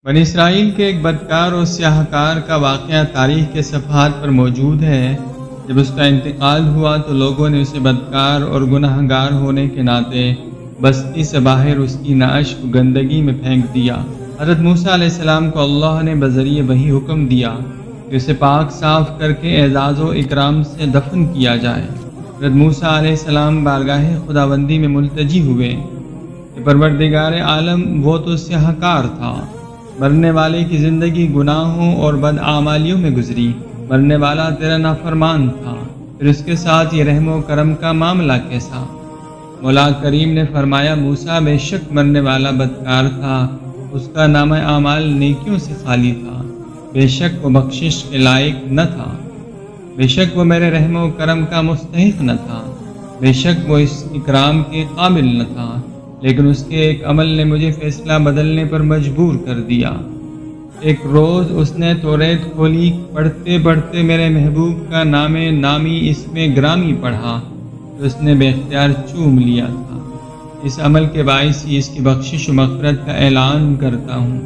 بنی اسرائیل کے ایک بدکار اور سیاہ کار کا واقعہ تاریخ کے صفحات پر موجود ہے۔ جب اس کا انتقال ہوا تو لوگوں نے اسے بدکار اور گناہ گار ہونے کے ناطے بستی سے باہر اس کی نعش کو گندگی میں پھینک دیا۔ حضرت موسیٰ علیہ السلام کو اللہ نے بذریعہ وحی حکم دیا کہ اسے پاک صاف کر کے اعزاز و اکرام سے دفن کیا جائے۔ حضرت موسیٰ علیہ السلام بارگاہ خداوندی میں ملتجی ہوئے کہ پروردگار عالم، وہ تو سیاہ کار تھا، مرنے والے کی زندگی گناہوں اور بدعمالیوں میں گزری، مرنے والا تیرا نافرمان تھا، پھر اس کے ساتھ یہ رحم و کرم کا معاملہ کیسا؟ مولا کریم نے فرمایا، موسیٰ بے شک مرنے والا بدکار تھا، اس کا نامہ اعمال نیکیوں سے خالی تھا، بے شک وہ بخشش کے لائق نہ تھا، بے شک وہ میرے رحم و کرم کا مستحق نہ تھا، بے شک وہ اس اکرام کے قابل نہ تھا، لیکن اس کے ایک عمل نے مجھے فیصلہ بدلنے پر مجبور کر دیا۔ ایک روز اس نے توریت کھولی، پڑھتے پڑھتے میرے محبوب کا نام نامی اس میں گرامی پڑھا تو اس نے بے اختیار چوم لیا تھا۔ اس عمل کے باعث ہی اس کی بخشش و مغفرت کا اعلان کرتا ہوں۔